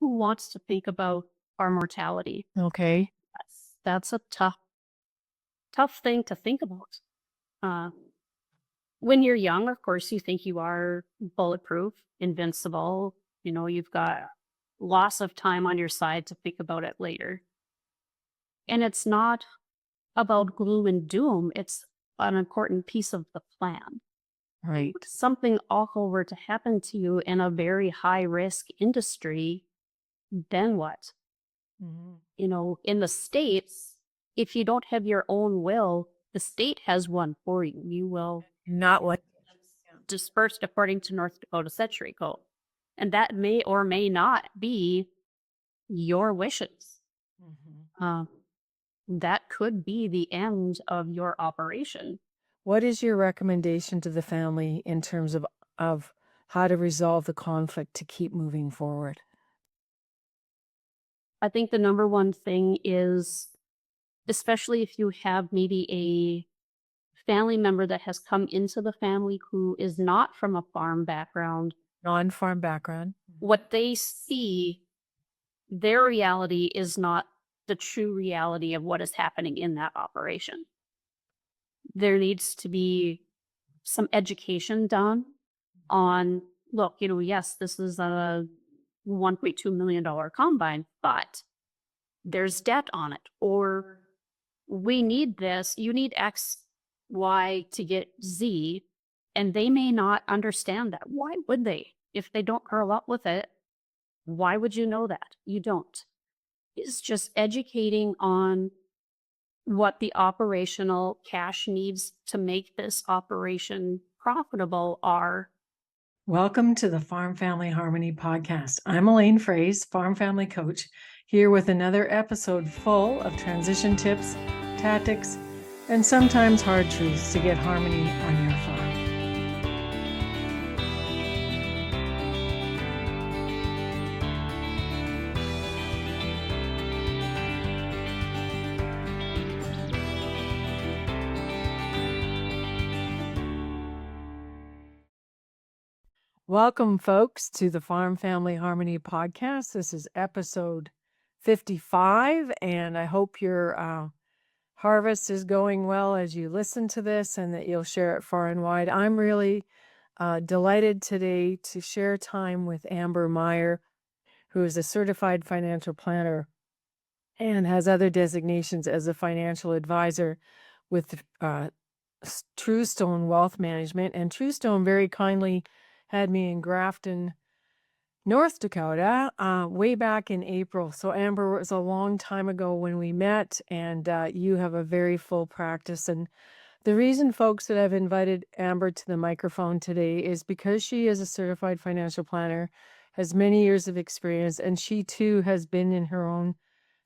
who wants to think about our mortality? Okay. That's a tough thing to think about. Uh, when you're young, of course, you think you are bulletproof, invincible. You've got lots of time on your side to think about it later. And it's not about gloom and doom. It's an important piece of the plan. Right. If something awful were to happen to you in a very high risk industry, then what? Mhm. In the States, if you don't have your own will, the state has one for you. You will Not what. dispersed according to North Dakota Century Code. And that may or may not be your wishes. Mhm. That could be the end of your operation. What is your recommendation to the family in terms of how to resolve the conflict to keep moving forward? I think the number one thing is, especially if you have maybe a family member that has come into the family who is not from a farm background, Non-farm background. what they see, their reality is not the true reality of what is happening in that operation. There needs to be some education done on, look, yes, this is a $1.2 million combine, but there's debt on it, or we need this, you need X, Y to get Z, and they may not understand that. Why would they? If they don't grow up with it, why would you know that? You don't. It's just educating on what the operational cash needs to make this operation profitable are. Welcome to the Farm Family Harmony podcast. I'm Elaine Fraze, Farm Family Coach, here with another episode full of transition tips, tactics, and sometimes hard truths to get harmony on your farm. Welcome, folks, to the Farm Family Harmony podcast. This is episode 55, and I hope your harvest is going well as you listen to this and that you'll share it far and wide. I'm really delighted today to share time with Amber Meyer, who is a certified financial planner and has other designations as a financial advisor with TruStone Wealth Management. And TruStone very kindly had me in Grafton, North Dakota, way back in April. So Amber, it was a long time ago when we met, and you have a very full practice. And the reason, folks, that I've invited Amber to the microphone today is because she is a certified financial planner, has many years of experience, and she too has been in her own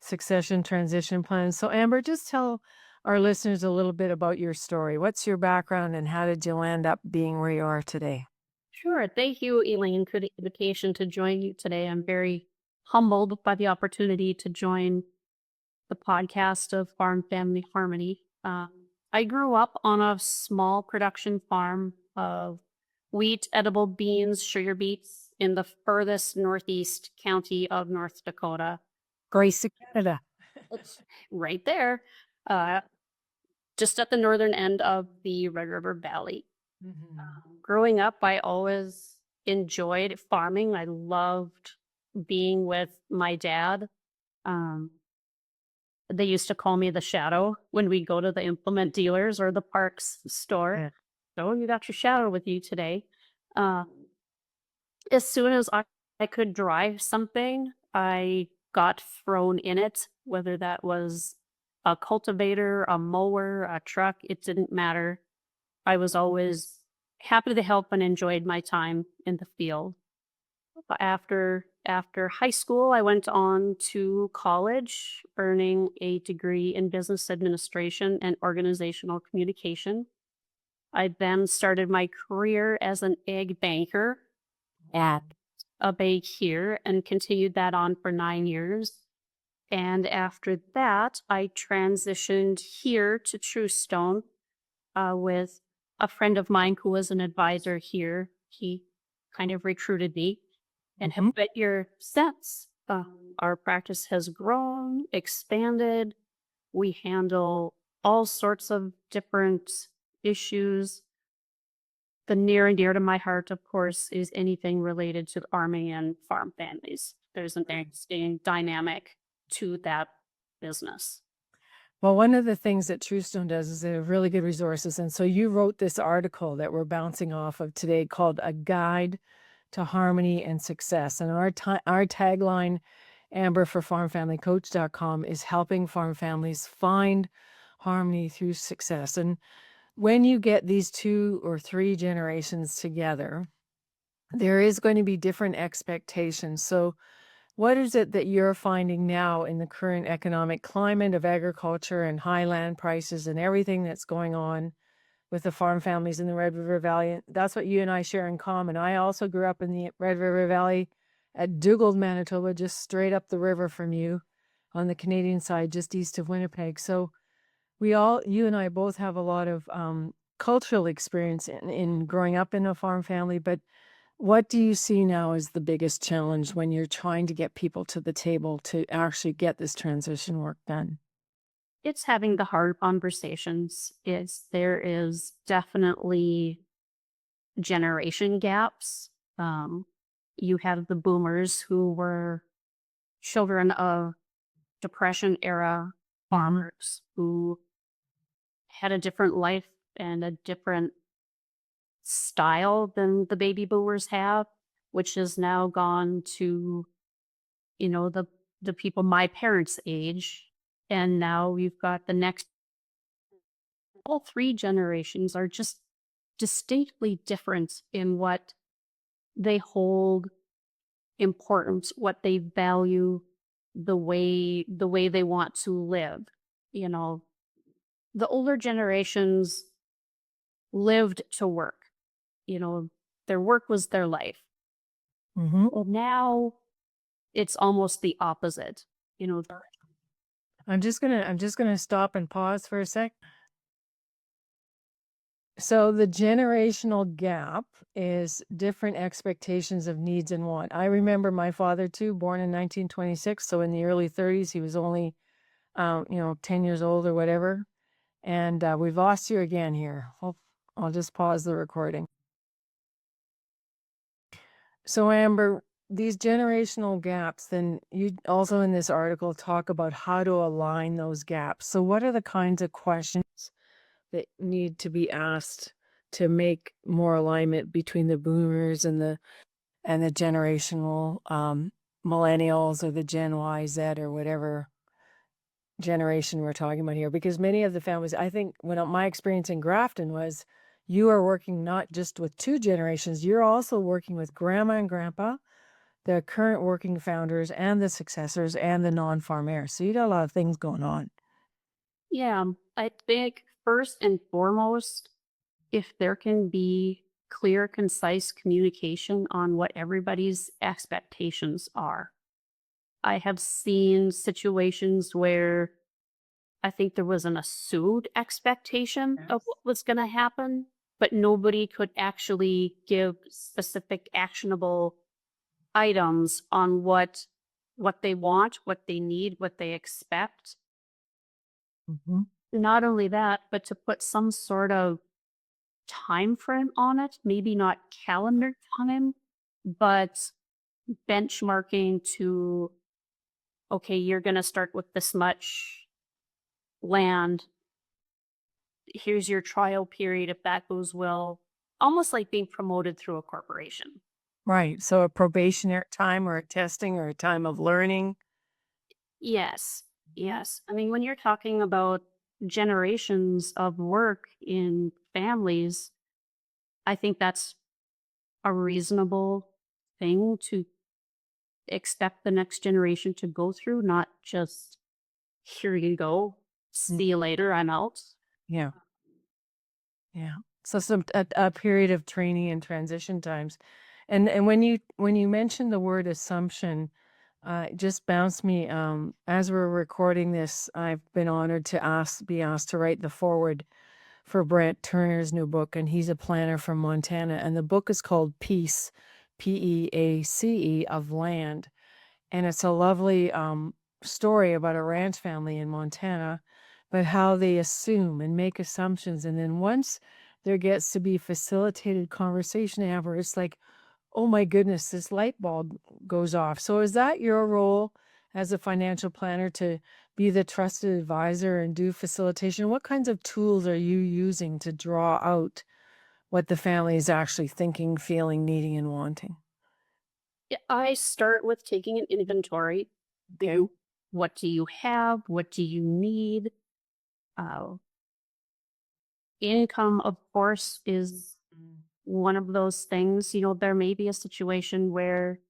succession transition plan. So Amber, just tell our listeners a little bit about your story. What's your background and how did you land up being where you are today? Sure. Thank you, Elaine, for the invitation to join you today. I'm very humbled by the opportunity to join the podcast of Farm Family Harmony. I grew up on a small production farm of wheat, edible beans, sugar beets in the furthest northeast county of North Dakota. Grace of Canada. It's right there, just at the northern end of the Red River Valley. Growing up, I always enjoyed farming. I loved being with my dad. They used to call me the shadow when we go to the implement dealers or the parks store. Yeah. So you got your shadow with you today. As soon as I could drive something, I got thrown in it, whether that was a cultivator, a mower, a truck, it didn't matter. I was always happy to help and enjoyed my time in the field. After high school, I went on to college, earning a degree in business administration and organizational communication. I then started my career as an egg banker at a bank here and continued that on for 9 years. And after that, I transitioned here to TruStone with a friend of mine who was an advisor here. He kind of recruited me and have been here since. Our practice has grown, expanded. We handle all sorts of different issues. The near and dear to my heart, of course, is anything related to farming and farm families. There's an interesting dynamic to that business. Well, one of the things that TruStone does is they have really good resources. And so you wrote this article that we're bouncing off of today called A Guide to Harmony and Success. And our tagline, Amber for farmfamilycoach.com, is helping farm families find harmony through success. And when you get these 2 or 3 generations together, there is going to be different expectations. So what is it that you're finding now in the current economic climate of agriculture and high land prices and everything that's going on with the farm families in the Red River Valley? That's what you and I share in common. I also grew up in the Red River Valley at Dugald, Manitoba, just straight up the river from you on the Canadian side, just east of Winnipeg. So you and I both have a lot of cultural experience in growing up in a farm family, but what do you see now as the biggest challenge when you're trying to get people to the table to actually get this transition work done? It's having the hard conversations. There is definitely generation gaps. Um, you have the boomers who were children of Depression era farmers who had a different life and a different style than the baby boomers have, which has now gone to, the people my parents' age. And now we've got the next, all three generations are just distinctly different in what they hold important, what they value, the way they want to live. You know, the older generations lived to work. You know, their work was their life. Hmm. Well, now it's almost the opposite. You know, I'm just gonna stop and pause for a sec. So the generational gap is different expectations of needs and want. I remember my father too, born in 1926. So in the early 30s, he was only, 10 years old or whatever. And we've lost you again here. I'll just pause the recording. So Amber, these generational gaps, then you also in this article talk about how to align those gaps. So what are the kinds of questions that need to be asked to make more alignment between the boomers and the generational millennials or the Gen Y, Z, or whatever generation we're talking about here? Because many of the families, I think, my experience in Grafton was, you are working not just with 2 generations, you're also working with grandma and grandpa, the current working founders and the successors and the non-farm heirs. So you got a lot of things going on. yeah, I think first and foremost, if there can be clear, concise communication on what everybody's expectations are. I have seen situations where I think there was an assumed expectation of what was going to happen, but nobody could actually give specific actionable items on what they want, what they need, what they expect. Hmm. Not only that, but to put some sort of time frame on it, maybe not calendar time, but benchmarking to, okay, you're going to start with this much land. Here's your trial period. If that goes well, almost like being promoted through a corporation. Right. So a probationary time or a testing or a time of learning. Yes. Yes. I mean, when you're talking about generations of work in families, I think that's a reasonable thing to expect the next generation to go through, not just here you go, Mm. see you later, I'm out. Yeah. Yeah. So a period of training and transition times. And when you mentioned the word assumption, it just bounced me. As we're recording this, I've been honored to be asked to write the foreword for Brent Turner's new book, and he's a planner from Montana. And the book is called Peace, Peace of Land. And it's a lovely story about a ranch family in Montana, but how they assume and make assumptions. And then once there gets to be facilitated conversation, Amber, it's like, oh my goodness, this light bulb goes off. So is that your role as a financial planner, to be the trusted advisor and do facilitation? What kinds of tools are you using to draw out what the family is actually thinking, feeling, needing, and wanting? Yeah, I start with taking an inventory. Okay. What do you have? What do you need? Uh, Income, of course, is one of those things. There may be a situation where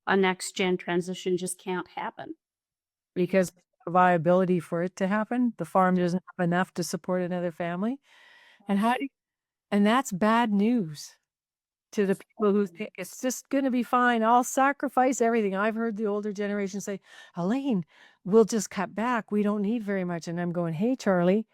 a next gen transition just can't happen. Because viability for it to happen, the farm doesn't have enough to support another family. And how do and that's bad news to the people who think it's just gonna be fine. I'll sacrifice everything. I've heard the older generation say, "Elaine, we'll just cut back. We don't need very much." And I'm going, "Hey, Charlie,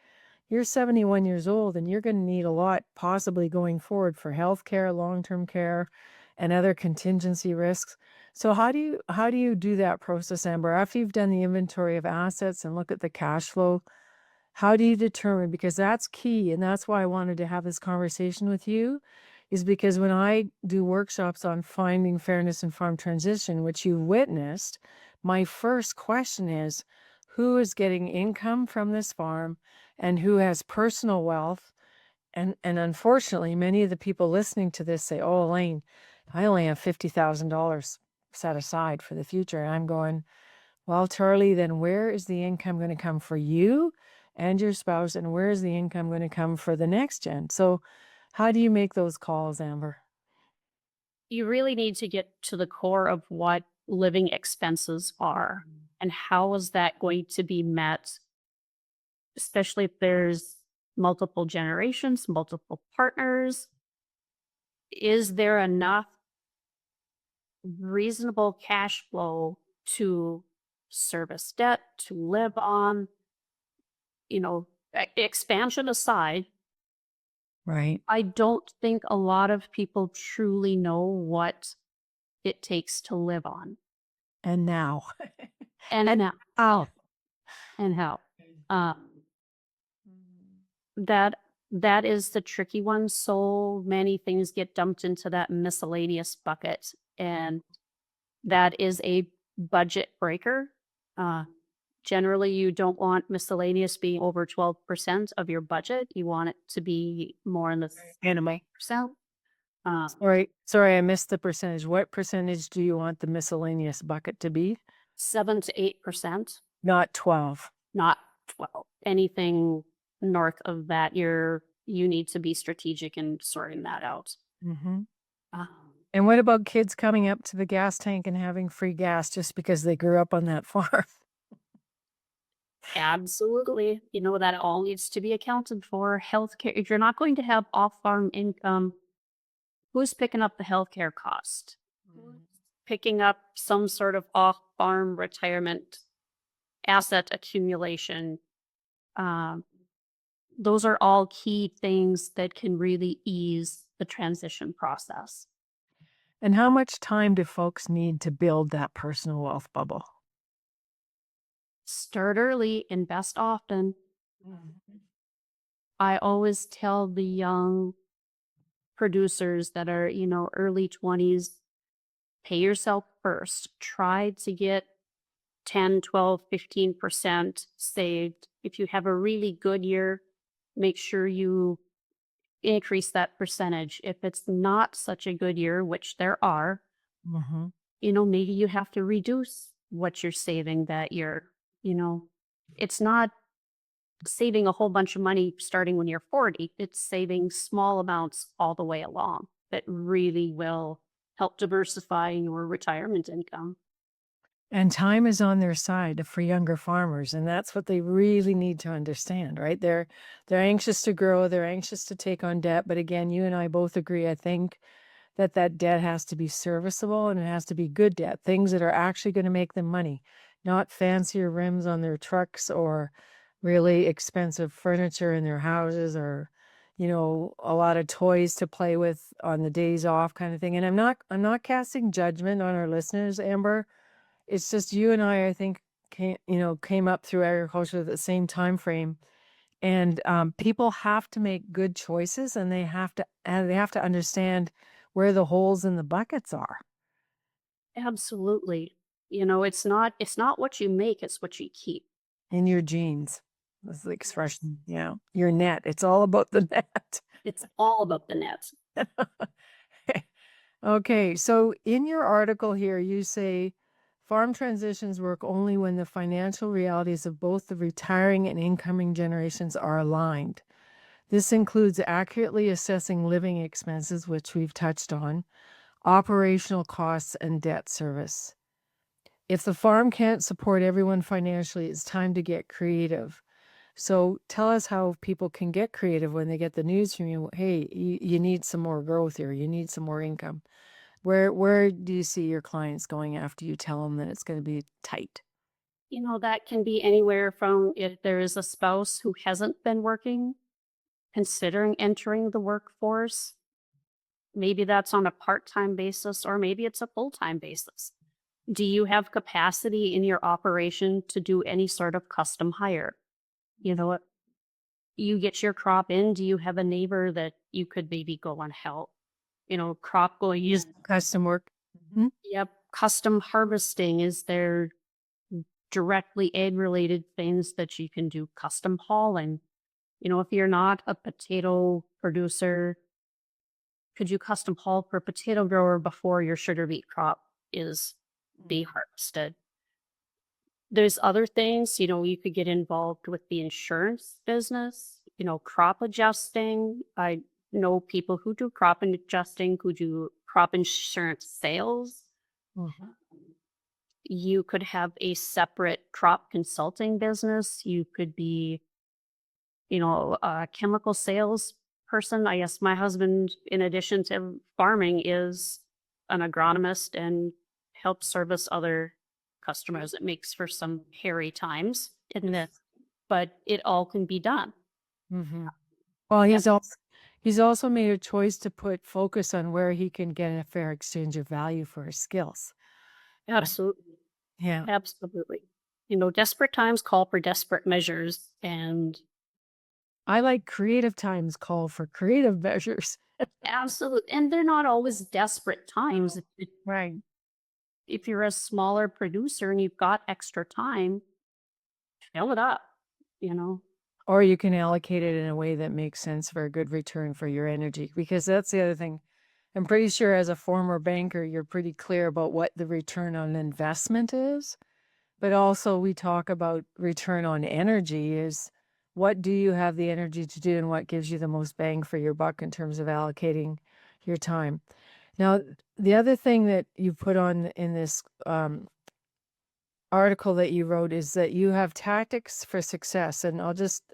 you're 71 years old and you're going to need a lot possibly going forward for healthcare, long-term care, and other contingency risks." So how do you do that process, Amber? After you've done the inventory of assets and look at the cash flow, how do you determine? Because that's key, and that's why I wanted to have this conversation with you, is because when I do workshops on finding fairness in farm transition, which you witnessed, my first question is, who is getting income from this farm and who has personal wealth? And unfortunately, many of the people listening to this say, "Oh, Elaine, I only have $50,000 set aside for the future." And I'm going, "Well, Charlie, then where is the income going to come for you and your spouse? And where is the income going to come for the next gen?" So how do you make those calls, Amber? You really need to get to the core of what living expenses are and how is that going to be met, especially if there's multiple generations, multiple partners. Is there enough reasonable cash flow to service debt, to live on? Expansion aside, Right. I don't think a lot of people truly know what it takes to live on And now. and And now how? and how. Um, that that is the tricky one. So many things get dumped into that miscellaneous bucket, and that is a budget breaker. Uh, Generally, you don't want miscellaneous being over 12% of your budget. You want it to be more in the Anime. percent. Uh, Sorry, I missed the percentage. What percentage do you want the miscellaneous bucket to be? 7 to 8%, Not 12. not 12. Anything north of that, you need to be strategic in sorting that out. Hmm. Um, And what about kids coming up to the gas tank and having free gas just because they grew up on that farm? Absolutely. That all needs to be accounted for. Healthcare, if you're not going to have off farm income, who's picking up the healthcare cost? Who's picking up some sort of off farm retirement asset accumulation? Um, those are all key things that can really ease the transition process. And how much time do folks need to build that personal wealth bubble? Start early, invest often. Mhm. I always tell the young producers that are, early 20s, pay yourself first. Try to get 10, 12, 15% saved. If you have a really good year, make sure you increase that percentage. If it's not such a good year, which there are, Mhm. maybe you have to reduce what you're saving that year. You know, it's not saving a whole bunch of money starting when you're 40, it's saving small amounts all the way along that really will help diversify your retirement income. And time is on their side for younger farmers, and that's what they really need to understand, right? They're anxious to grow, they're anxious to take on debt, but again, you and I both agree, I think, that that debt has to be serviceable and it has to be good debt, things that are actually going to make them money, not fancier rims on their trucks or really expensive furniture in their houses or a lot of toys to play with on the days off kind of thing. And I'm not casting judgment on our listeners, Amber. It's just you and I think, came up through agriculture at the same time frame. And people have to make good choices, and they have to understand where the holes in the buckets are. Absolutely. It's not what you make, it's what you keep. In your genes. That's the expression. Yeah. Your net. It's all about the net. It's all about the net. Okay. So in your article here, you say farm transitions work only when the financial realities of both the retiring and incoming generations are aligned. This includes accurately assessing living expenses, which we've touched on, operational costs, and debt service. If the farm can't support everyone financially, it's time to get creative. So tell us how people can get creative when they get the news from you. Hey, you need some more growth here. You need some more income. Where do you see your clients going after you tell them that it's going to be tight? That can be anywhere from if there is a spouse who hasn't been working, considering entering the workforce. Maybe that's on a part time basis, or maybe it's a full time basis. Do you have capacity in your operation to do any sort of custom hire? You know what? You get your crop in. Do you have a neighbor that you could maybe go and help? Crop going use. Custom work. Mhm. Yep. Custom harvesting. Is there directly egg related things that you can do custom hauling? If you're not a potato producer, could you custom haul for a potato grower before your sugar beet crop is being harvested? There's other things, you could get involved with the insurance business, crop adjusting. I know people who do crop adjusting, who do crop insurance sales. Mhm. You could have a separate crop consulting business. You could be, a chemical sales person. I guess my husband, in addition to farming, is an agronomist and helps service other customers. It makes for some hairy times in this, but it all can be done. Mhm. Well, Yep, he's also made a choice to put focus on where he can get a fair exchange of value for his skills. Right. absolutely. Yeah. Absolutely. Desperate times call for desperate measures. And I like creative times call for creative measures. absolutely. And they're not always desperate times. Right. If you're a smaller producer and you've got extra time, fill it up, you know? Or you can allocate it in a way that makes sense for a good return for your energy, because that's the other thing. I'm pretty sure as a former banker, you're pretty clear about what the return on investment is. But also, we talk about return on energy is what do you have the energy to do and what gives you the most bang for your buck in terms of allocating your time. Now, the other thing that you put on in this article that you wrote is that you have tactics for success, and I'll just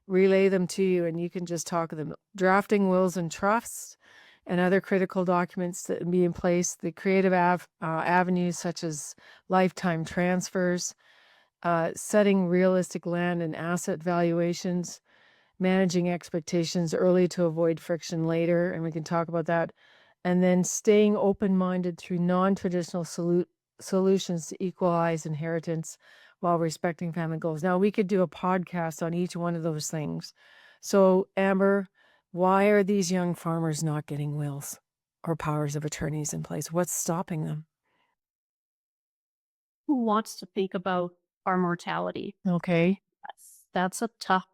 relay them to you and you can just talk of them. Drafting wills and trusts and other critical documents that be in place, the creative avenues such as lifetime transfers, setting realistic land and asset valuations, managing expectations early to avoid friction later, and we can talk about that. And then staying open minded through non traditional solutions to equalize inheritance while respecting family goals. Now, we could do a podcast on each one of those things. So, Amber, why are these young farmers not getting wills or powers of attorneys in place? What's stopping them? Who wants to think about our mortality? Okay. That's a tough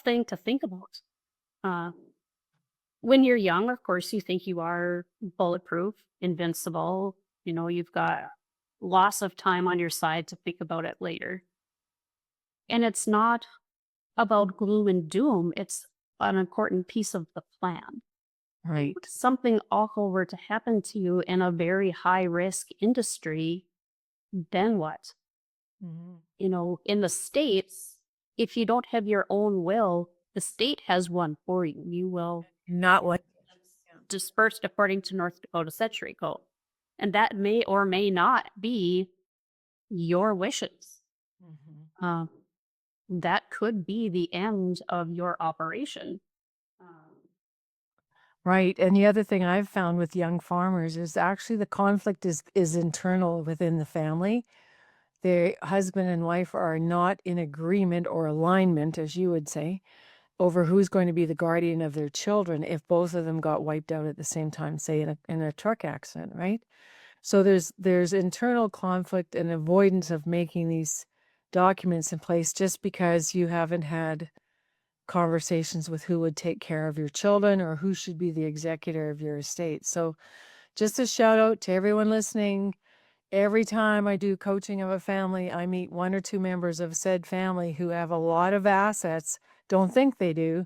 thing to think about. Uh, when you're young, of course, you think you are bulletproof, invincible. You've got lots of time on your side to think about it later. And it's not about gloom and doom. It's an important piece of the plan. Right. If something awful were to happen to you in a very high risk industry, then what? Mhm. In the States, if you don't have your own will, the state has one for you. You will Not what. dispersed according to North Dakota Century Code. And that may or may not be your wishes. Mhm. Um, that could be the end of your operation. Right. And the other thing I've found with young farmers is actually the conflict is internal within the family. The husband and wife are not in agreement or alignment, as you would say, over who's going to be the guardian of their children if both of them got wiped out at the same time, say in a truck accident, right? So there's internal conflict and avoidance of making these documents in place just because you haven't had conversations with who would take care of your children or who should be the executor of your estate. So just a shout out to everyone listening. Every time I do coaching of a family, I meet one or two members of said family who have a lot of assets, don't think they do,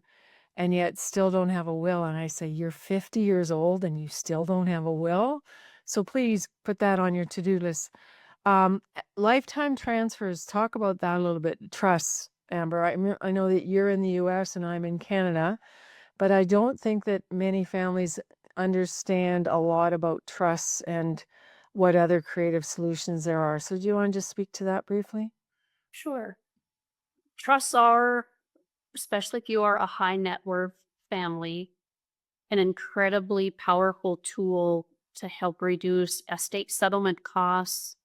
and yet still don't have a will. And I say, you're 50 years old and you still don't have a will? So please put that on your to-do list. Lifetime transfers, talk about that a little bit. Trusts, Amber. I know that you're in the US and I'm in Canada, but I don't think that many families understand a lot about trusts and what other creative solutions there are. So do you want to just speak to that briefly? Sure. Trusts are, especially if you are a high net worth family, an incredibly powerful tool to help reduce estate settlement costs,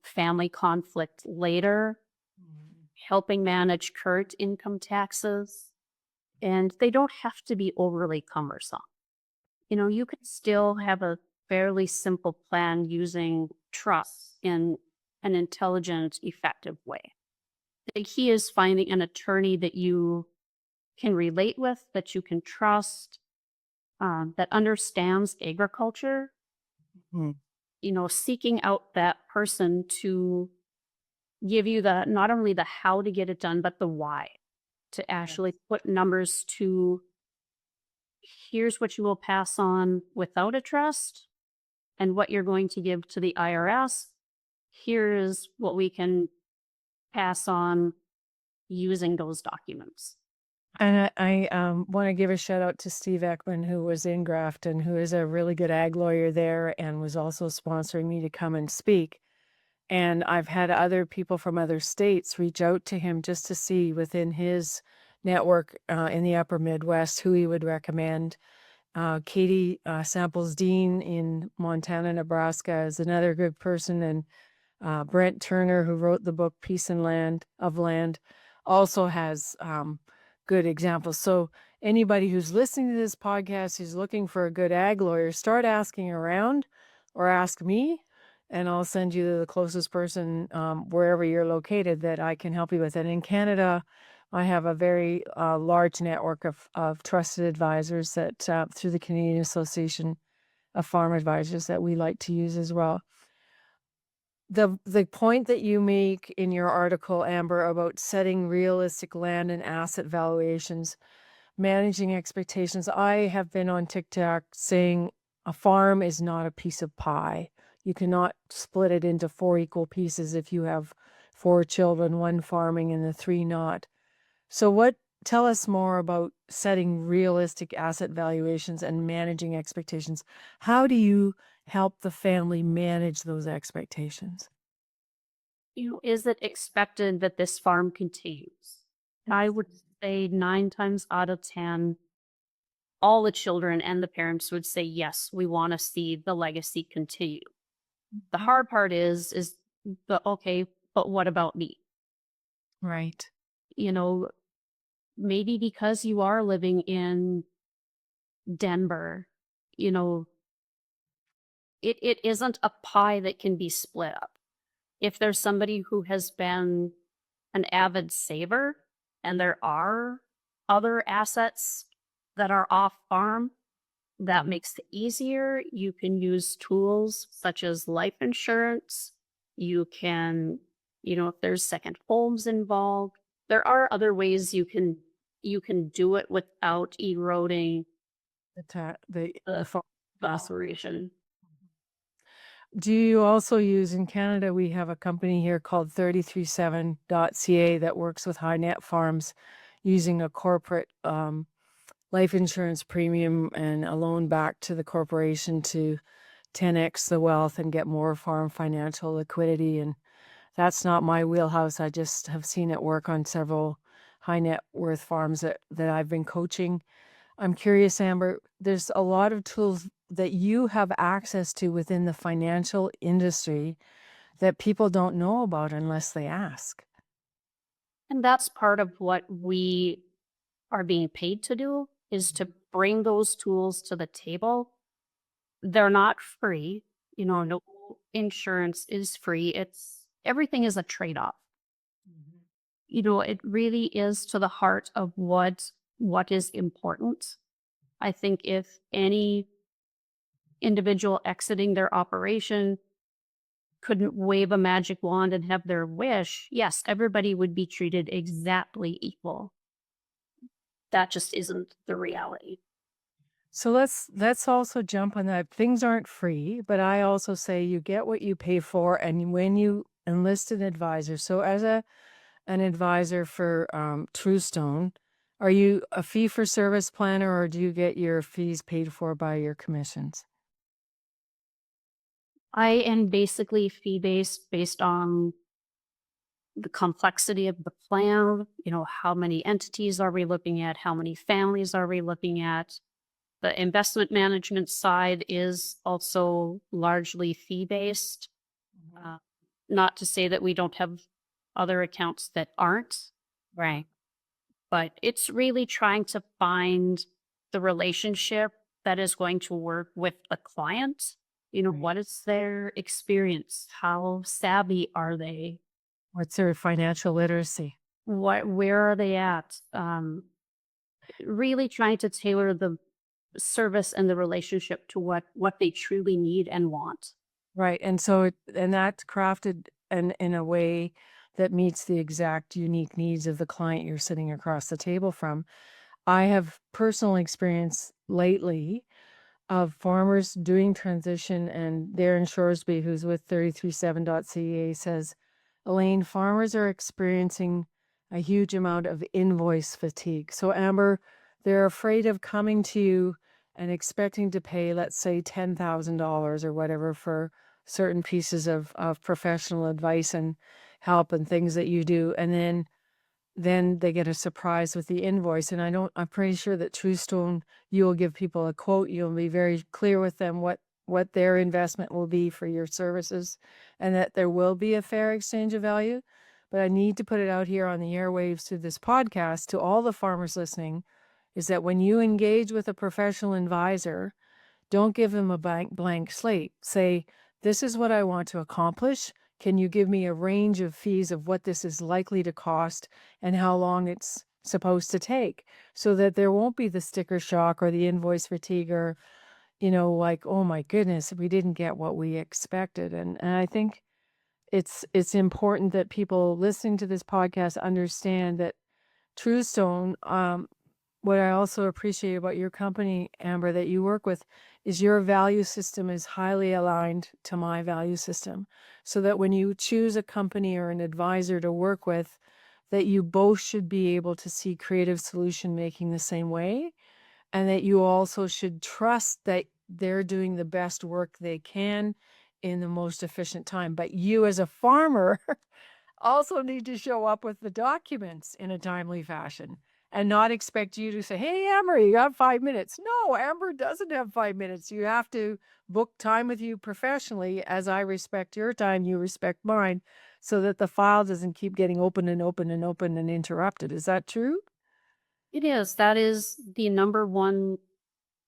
family conflict later, helping manage current income taxes. And they don't have to be overly cumbersome. You could still have a fairly simple plan using trusts in an intelligent, effective way. The key is finding an attorney that you can relate with, that you can trust, that understands agriculture, Mhm. seeking out that person to give you the not only the how to get it done, but the why, to actually Yes. put numbers to here's what you will pass on without a trust and what you're going to give to the IRS. Here's what we can pass on using those documents. And I want to give a shout out to Steve Ekman, who was in Grafton, who is a really good ag lawyer there and was also sponsoring me to come and speak. And I've had other people from other states reach out to him just to see within his network in the upper Midwest who he would recommend. Katie Samples Dean in Montana, Nebraska is another good person. And Brent Turner, who wrote the book Peace and Land of Land, also has good examples. So anybody who's listening to this podcast who's looking for a good ag lawyer, start asking around or ask me, and I'll send you to the closest person wherever you're located that I can help you with. And in Canada, I have a very large network of trusted advisors that through the Canadian Association of Farm Advisors that we like to use as well. The point that you make in your article, Amber, about setting realistic land and asset valuations, managing expectations. I have been on TikTok saying a farm is not a piece of pie. You cannot split it into four equal pieces if you have four children, one farming and the three not. So tell us more about setting realistic asset valuations and managing expectations. How do you help the family manage those expectations? Is it expected that this farm continues? I would say 9 times out of 10, all the children and the parents would say, yes, we want to see the legacy continue. The hard part is okay, but what about me? Right. You know, maybe because you are living in Denver, you know, it isn't a pie that can be split up. If there's somebody who has been an avid saver and there are other assets that are off farm, that makes it easier. You can use tools such as life insurance. You can, if there's second homes involved, there are other ways you can do it without eroding The the farm asset. operation. Do you also use in Canada? We have a company here called 337.ca that works with high net farms using a corporate life insurance premium and a loan back to the corporation to 10x the wealth and get more farm financial liquidity. And that's not my wheelhouse. I just have seen it work on several high net worth farms that I've been coaching. I'm curious, Amber, there's a lot of tools that you have access to within the financial industry that people don't know about unless they ask. And that's part of what we are being paid to do, is to bring those tools to the table. They're not free. No insurance is free. It's everything is a trade-off. It really is to the heart of what is important. I think if any individual exiting their operation couldn't wave a magic wand and have their wish, yes, everybody would be treated exactly equal. That just isn't the reality. So let's also jump on that. Things aren't free, but I also say you get what you pay for, and when you enlist an advisor. So as an advisor for TruStone, are you a fee for service planner, or do you get your fees paid for by your commissions? I am basically fee based on the complexity of the plan. How many entities are we looking at? How many families are we looking at? The investment management side is also largely fee based. Uh, Not to say that we don't have other accounts that aren't, Right. but it's really trying to find the relationship that is going to work with the client. Right. What is their experience? How savvy are they? What's their financial literacy? Where are they at? Really trying to tailor the service and the relationship to what they truly need and want. Right. And so and that's crafted in a way that meets the exact unique needs of the client you're sitting across the table from. I have personal experience lately of farmers doing transition, and Darren Shoresby, who's with 337.ca, says, Elaine, farmers are experiencing a huge amount of invoice fatigue. So, Amber, they're afraid of coming to you and expecting to pay, let's say, $10,000 or whatever for certain pieces of professional advice and help and things that you do. And then they get a surprise with the invoice. And I'm pretty sure that TruStone, you will give people a quote. You'll be very clear with them what their investment will be for your services, and that there will be a fair exchange of value. But I need to put it out here on the airwaves to this podcast, to all the farmers listening, is that when you engage with a professional advisor, don't give them a blank slate. Say, this is what I want to accomplish. Can you give me a range of fees of what this is likely to cost and how long it's supposed to take, so that there won't be the sticker shock or the invoice fatigue, or, like, oh my goodness, we didn't get what we expected. And I think it's important that people listening to this podcast understand that TruStone, what I also appreciate about your company, Amber, that you work with, is your value system is highly aligned to my value system. So that when you choose a company or an advisor to work with, that you both should be able to see creative solution making the same way, and that you also should trust that they're doing the best work they can in the most efficient time. But you, as a farmer, also need to show up with the documents in a timely fashion, and not expect you to say, hey, Amber, you got 5 minutes. No, Amber doesn't have 5 minutes. You have to book time with you professionally. As I respect your time, you respect mine, so that the file doesn't keep getting open and open and open and interrupted. Is that true? It is. That is the number one,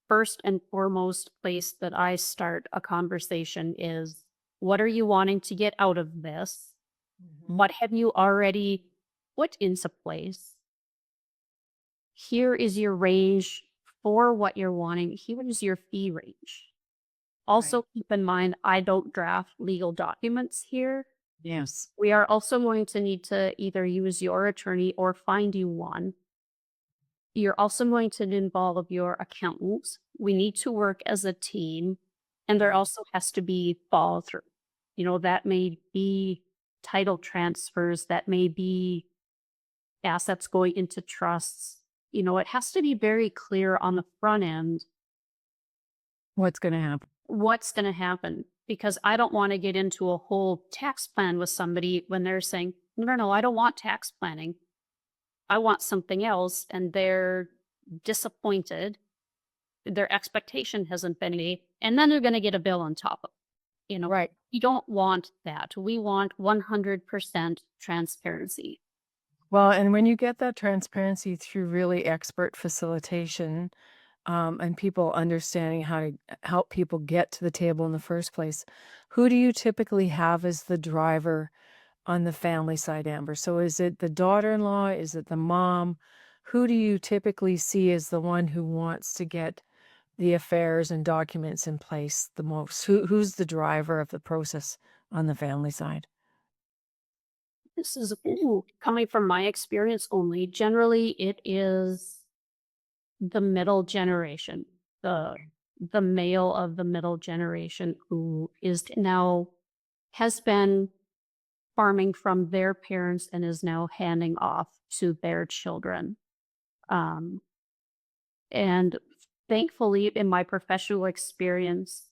first and foremost place that I start a conversation is, what are you wanting to get out of this? What have you already put into place? Here is your range for what you're wanting. Here is your fee range. Also, keep in mind, I don't draft legal documents here. Yes. We are also going to need to either use your attorney or find you one. You're also going to involve your accountant. We need to work as a team, and there also has to be follow through. That may be title transfers, that may be assets going into trusts. It has to be very clear on the front end What's going to happen? what's going to happen, because I don't want to get into a whole tax plan with somebody when they're saying, no, no, no, I don't want tax planning. I want something else. And they're disappointed. Their expectation hasn't been made, and then they're going to get a bill on top of it. Right. We don't want that. We want 100% transparency. Well, and when you get that transparency through really expert facilitation, and people understanding how to help people get to the table in the first place, who do you typically have as the driver on the family side, Amber? So is it the daughter-in-law? Is it the mom? Who do you typically see as the one who wants to get the affairs and documents in place the most? Who's the driver of the process on the family side? This is coming from my experience only. Generally, it is the middle generation, the male of the middle generation who is now has been farming from their parents and is now handing off to their children. Um, and thankfully, in my professional experience,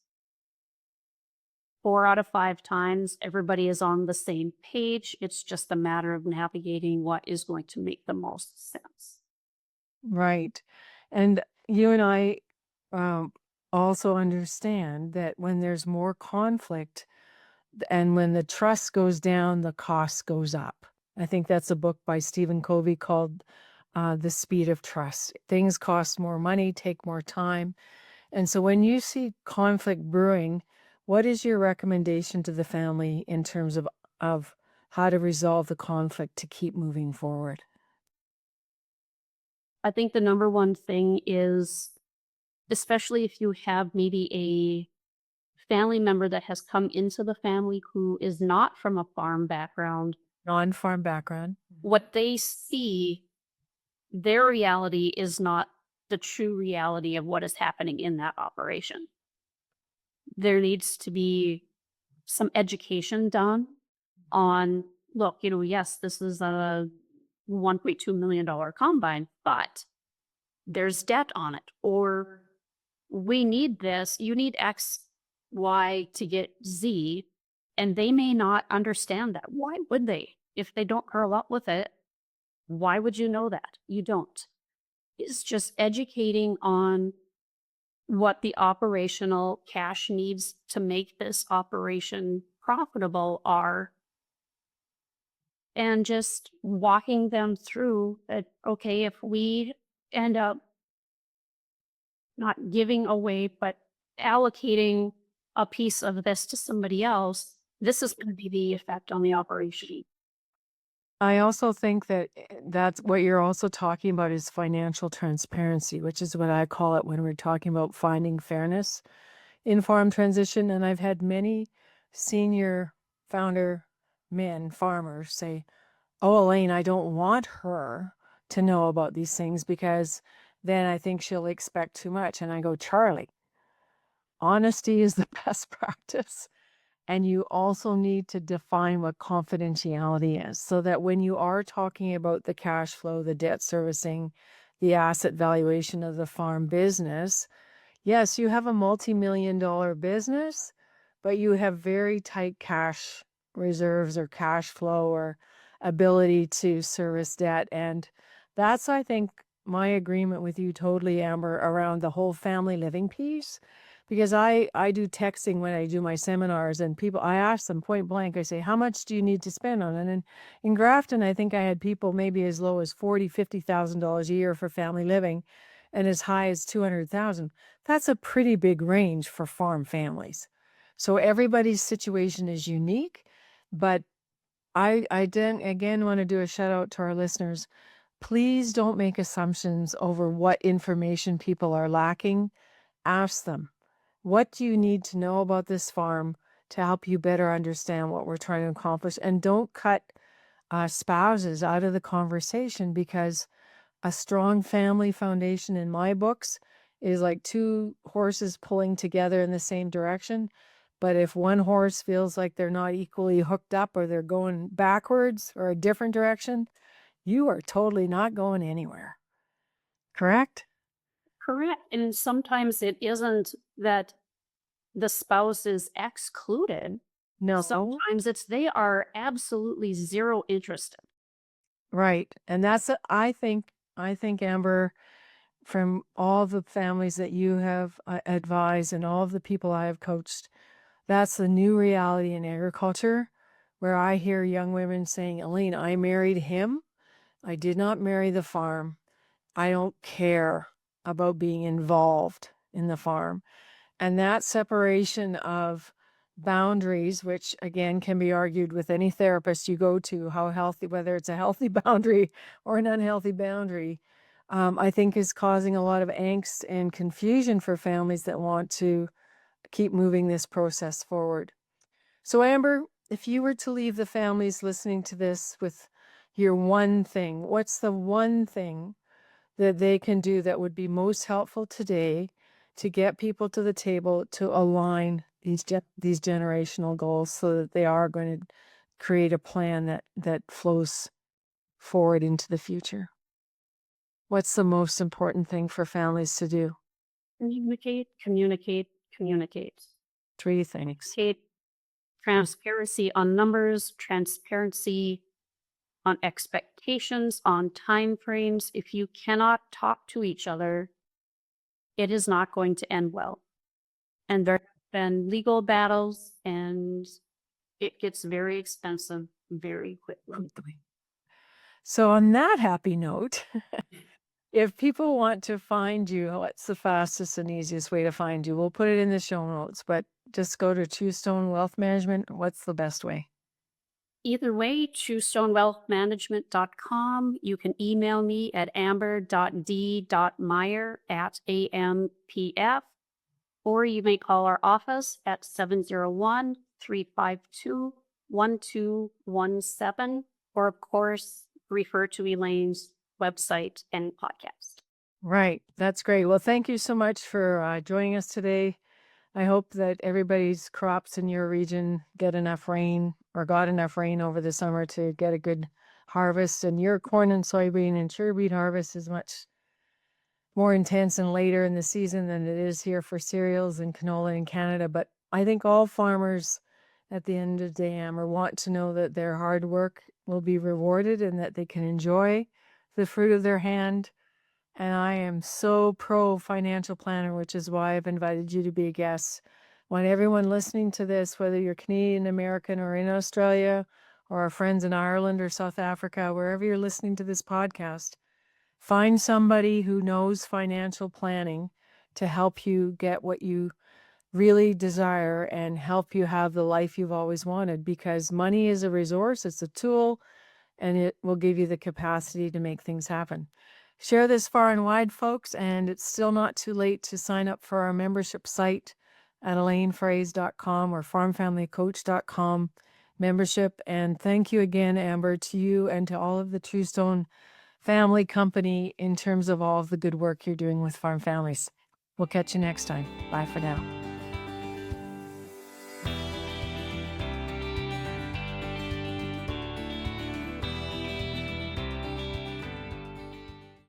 4 out of 5 times, everybody is on the same page. It's just a matter of navigating what is going to make the most sense. Right. And you and I um, also understand that when there's more conflict and when the trust goes down, the cost goes up. I think that's a book by Stephen Covey called The Speed of Trust. Things cost more money, take more time. And so when you see conflict brewing, what is your recommendation to the family in terms of how to resolve the conflict to keep moving forward? I think the number one thing is, especially if you have maybe a family member that has come into the family who is not from a farm background, Non-farm background. what they see, their reality is not the true reality of what is happening in that operation. There needs to be some education done on, look, yes, this is a $1.2 million combine, but there's debt on it, or we need this, you need X, Y to get Z, and they may not understand that. Why would they? If they don't grow up with it, why would you know that? You don't. It's just educating on what the operational cash needs to make this operation profitable are, and just walking them through that. Okay, if we end up not giving away, but allocating a piece of this to somebody else, this is going to be the effect on the operation. I also think that that's what you're also talking about is financial transparency, which is what I call it when we're talking about finding fairness in farm transition. And I've had many senior founder men, farmers say, "Oh, Elaine, I don't want her to know about these things because then I think she'll expect too much." And I go, "Charlie, honesty is the best practice. And you also need to define what confidentiality is so that when you are talking about the cash flow, the debt servicing, the asset valuation of the farm business, yes, you have a multi-million-dollar business, but you have very tight cash reserves or cash flow or ability to service debt. And that's, I think, my agreement with you totally, Amber, around the whole family living piece. Because I do texting when I do my seminars, and people, I ask them point blank, I say, how much do you need to spend on it? And in Grafton, I think I had people maybe as low as $40,000-$50,000 a year for family living and as high as 200,000. That's a pretty big range for farm families. So everybody's situation is unique, but I then again want to do a shout out to our listeners. Please don't make assumptions over what information people are lacking. Ask them, what do you need to know about this farm to help you better understand what we're trying to accomplish? And don't cut spouses out of the conversation, because a strong family foundation in my books is like two horses pulling together in the same direction. But if one horse feels like they're not equally hooked up or they're going backwards or a different direction, you are totally not going anywhere. Correct? Correct. And sometimes it isn't that the spouse is excluded. No. Sometimes it's they are absolutely zero interested. Right. And that's I think Amber, from all the families that you have advised and all of the people I have coached, that's the new reality in agriculture, where I hear young women saying, Elaine, I married him. I did not marry the farm. I don't care about being involved in the farm. And that separation of boundaries, which again can be argued with any therapist you go to, how healthy, whether it's a healthy boundary or an unhealthy boundary, I think is causing a lot of angst and confusion for families that want to keep moving this process forward. So, Amber, if you were to leave the families listening to this with your one thing, what's the one thing that they can do that would be most helpful today to get people to the table to align these generational goals so that they are going to create a plan that flows forward into the future? What's the most important thing for families to do? Communicate, communicate, communicate. 3 things. Communicate transparency on numbers, transparency on expectations, on time frames. If you cannot talk to each other, it is not going to end well. And there have been legal battles, and it gets very expensive very quickly. So on that happy note, if people want to find you, what's the fastest and easiest way to find you? We'll put it in the show notes, but just go to TruStone Wealth Management. What's the best way? Either way, TruStoneWealthManagement.com. You can email me at amber.d.meyer@ampf, or you may call our office at 701-352-1217, or of course, refer to Elaine's website and podcast. Right. That's great. Well, thank you so much for joining us today. I hope that everybody's crops in your region get enough rain or got enough rain over the summer to get a good harvest. And your corn and soybean and sugar beet harvest is much more intense and later in the season than it is here for cereals and canola in Canada. But I think all farmers at the end of the day, Amber, want to know that their hard work will be rewarded and that they can enjoy the fruit of their hand. And I am so pro financial planner, which is why I've invited you to be a guest. I want everyone listening to this, whether you're Canadian American or in Australia, or our friends in Ireland or South Africa, wherever you're listening to this podcast, find somebody who knows financial planning to help you get what you really desire and help you have the life you've always wanted, because money is a resource, it's a tool, and it will give you the capacity to make things happen. Share this far and wide, folks, and it's still not too late to sign up for our membership site at elainefraise.com or farmfamilycoach.com membership. And thank you again, Amber, to you and to all of the TruStone family company in terms of all of the good work you're doing with farm families. We'll catch you next time. Bye for now.